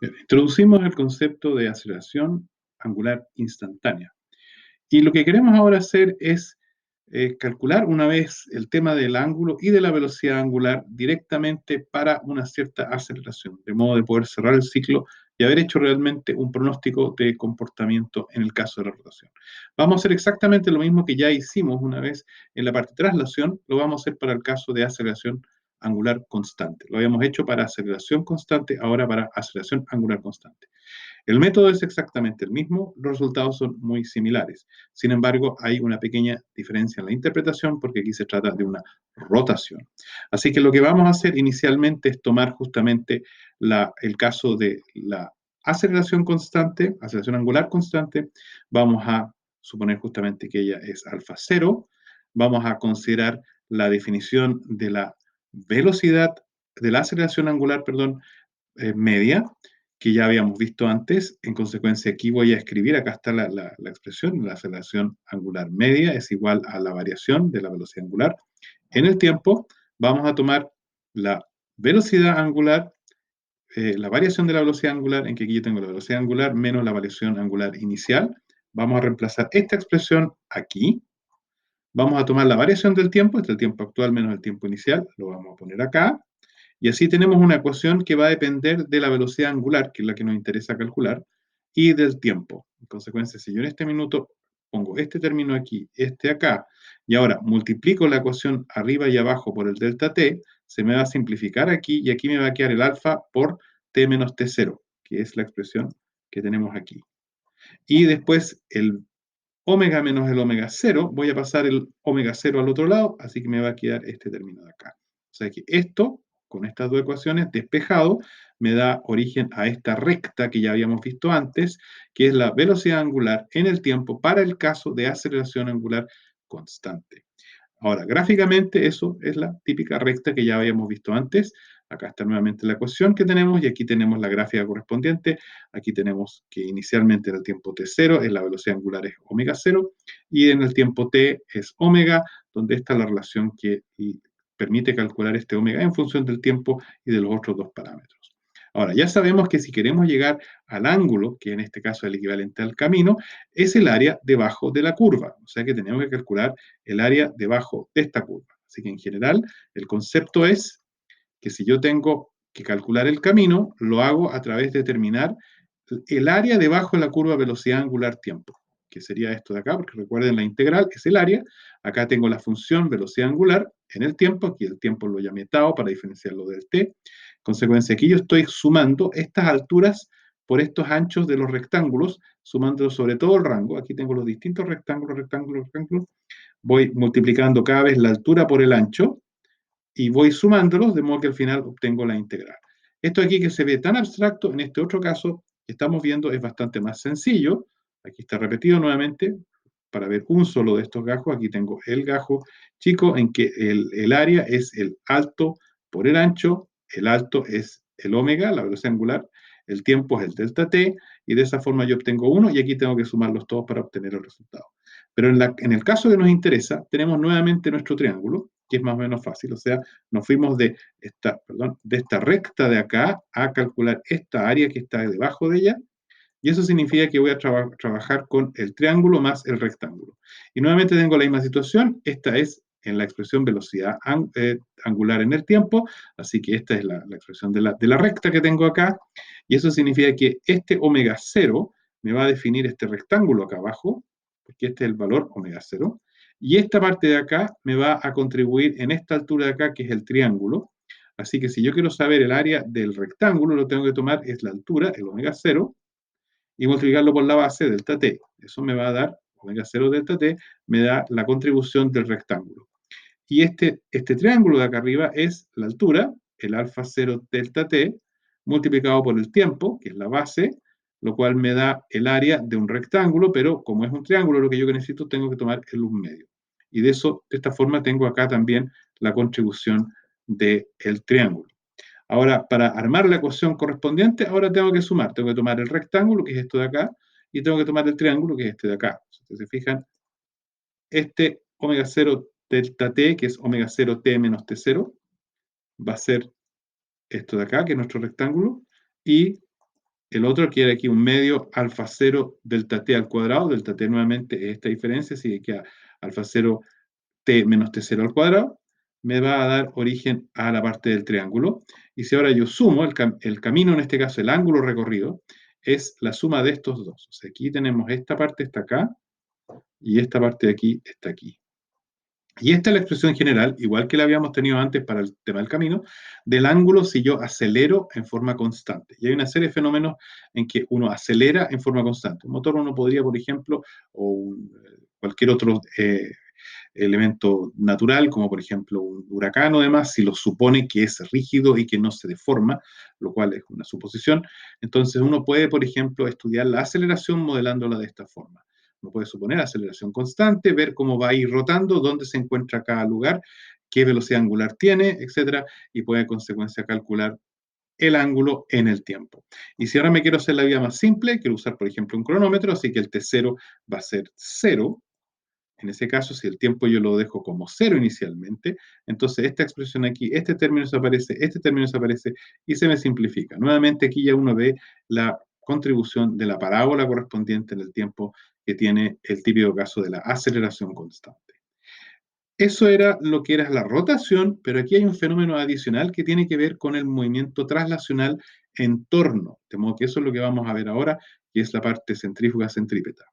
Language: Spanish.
Bien, introducimos el concepto de aceleración angular instantánea. Y lo que queremos ahora hacer es calcular una vez el tema del ángulo y de la velocidad angular directamente para una cierta aceleración, de modo de poder cerrar el ciclo y haber hecho realmente un pronóstico de comportamiento en el caso de la rotación. Vamos a hacer exactamente lo mismo que ya hicimos una vez en la parte de traslación, lo vamos a hacer para el caso de aceleración angular constante. Lo habíamos hecho para aceleración constante, ahora para aceleración angular constante. El método es exactamente el mismo, los resultados son muy similares. Sin embargo, hay una pequeña diferencia en la interpretación porque aquí se trata de una rotación. Así que lo que vamos a hacer inicialmente es tomar justamente el caso de la aceleración constante, aceleración angular constante. Vamos a suponer justamente que ella es alfa cero. Vamos a considerar la definición de la velocidad, de la aceleración angular, perdón, media, que ya habíamos visto antes. En consecuencia, aquí voy a escribir, acá está la expresión, la aceleración angular media es igual a la variación de la velocidad angular. En el tiempo, vamos a tomar la velocidad angular, la variación de la velocidad angular, en que aquí yo tengo la velocidad angular menos la variación angular inicial. Vamos a reemplazar esta expresión aquí. Vamos a tomar la variación del tiempo, este es el tiempo actual menos el tiempo inicial, lo vamos a poner acá. Y así tenemos una ecuación que va a depender de la velocidad angular, que es la que nos interesa calcular, y del tiempo. En consecuencia, si yo en este minuto pongo este término aquí, este acá, y ahora multiplico la ecuación arriba y abajo por el delta t, se me va a simplificar aquí, y aquí me va a quedar el alfa por t menos t0, que es la expresión que tenemos aquí. Y después el omega menos el omega 0, voy a pasar el omega 0 al otro lado, así que me va a quedar este término de acá. O sea que esto, con estas dos ecuaciones, despejado, me da origen a esta recta que ya habíamos visto antes, que es la velocidad angular en el tiempo para el caso de aceleración angular constante. Ahora, gráficamente eso es la típica recta que ya habíamos visto antes. Acá está nuevamente la ecuación que tenemos y aquí tenemos la gráfica correspondiente. Aquí tenemos que inicialmente en el tiempo t0 la velocidad angular es omega 0 y en el tiempo t es omega, donde está la relación que permite calcular este omega en función del tiempo y de los otros dos parámetros. Ahora, ya sabemos que si queremos llegar al ángulo, que en este caso es el equivalente al camino, es el área debajo de la curva. O sea que tenemos que calcular el área debajo de esta curva. Así que en general, el concepto es que si yo tengo que calcular el camino, lo hago a través de determinar el área debajo de la curva velocidad angular tiempo, que sería esto de acá, porque recuerden la integral es el área. Acá tengo la función velocidad angular en el tiempo, aquí el tiempo lo llamé tau para diferenciarlo del t. Consecuencia, aquí yo estoy sumando estas alturas por estos anchos de los rectángulos, sumando sobre todo el rango. Aquí tengo los distintos rectángulos, rectángulos, rectángulos. Voy multiplicando cada vez la altura por el ancho y voy sumándolos de modo que al final obtengo la integral. Esto aquí que se ve tan abstracto, en este otro caso que estamos viendo es bastante más sencillo. Aquí está repetido nuevamente para ver un solo de estos gajos. Aquí tengo el gajo chico en que el área es el alto por el ancho, el alto es el omega, la velocidad angular, el tiempo es el delta t, y de esa forma yo obtengo uno y aquí tengo que sumarlos todos para obtener el resultado. Pero en el caso que nos interesa, tenemos nuevamente nuestro triángulo, que es más o menos fácil, o sea, nos fuimos de esta recta de acá a calcular esta área que está debajo de ella, y eso significa que voy a trabajar con el triángulo más el rectángulo. Y nuevamente tengo la misma situación, esta es en la expresión velocidad angular en el tiempo, así que esta es la expresión de la recta que tengo acá, y eso significa que este omega 0 me va a definir este rectángulo acá abajo, porque este es el valor omega 0, y esta parte de acá me va a contribuir en esta altura de acá, que es el triángulo. Así que si yo quiero saber el área del rectángulo, lo tengo que tomar es la altura, el omega 0, y multiplicarlo por la base delta t. Eso me va a dar, omega 0 delta t, me da la contribución del rectángulo. Y este triángulo de acá arriba es la altura, el alfa 0 delta t, multiplicado por el tiempo, que es la base, lo cual me da el área de un rectángulo, pero como es un triángulo, lo que yo necesito, tengo que tomar el 1 medio. Y de esta forma tengo acá también la contribución del triángulo. Ahora, para armar la ecuación correspondiente, ahora tengo que sumar. Tengo que tomar el rectángulo, que es esto de acá, y tengo que tomar el triángulo, que es este de acá. Si ustedes se fijan, este omega 0 delta t, que es omega 0 t menos t0, va a ser esto de acá, que es nuestro rectángulo, y el otro quiere aquí un medio alfa 0 delta t al cuadrado. Delta t nuevamente es esta diferencia, así que queda alfa 0 t menos t 0 al cuadrado. Me va a dar origen a la parte del triángulo. Y si ahora yo sumo, el camino, en este caso el ángulo recorrido, es la suma de estos dos. O sea, aquí tenemos esta parte está acá y esta parte de aquí está aquí. Y esta es la expresión general, igual que la habíamos tenido antes para el tema del camino, del ángulo si yo acelero en forma constante. Y hay una serie de fenómenos en que uno acelera en forma constante. Un motor uno podría, por ejemplo, cualquier otro elemento natural, como por ejemplo un huracán o demás, si lo supone que es rígido y que no se deforma, lo cual es una suposición, entonces uno puede, por ejemplo, estudiar la aceleración modelándola de esta forma. Uno puede suponer aceleración constante, ver cómo va a ir rotando, dónde se encuentra cada lugar, qué velocidad angular tiene, etcétera, y puede en consecuencia calcular el ángulo en el tiempo. Y si ahora me quiero hacer la vida más simple, quiero usar, por ejemplo, un cronómetro, así que el T0 va a ser 0. En ese caso, si el tiempo yo lo dejo como 0 inicialmente, entonces esta expresión aquí, este término desaparece y se me simplifica. Nuevamente aquí ya uno ve la contribución de la parábola correspondiente en el tiempo que tiene el típico caso de la aceleración constante. Eso era lo que era la rotación, pero aquí hay un fenómeno adicional que tiene que ver con el movimiento traslacional en torno, de modo que eso es lo que vamos a ver ahora, que es la parte centrífuga-centrípeta.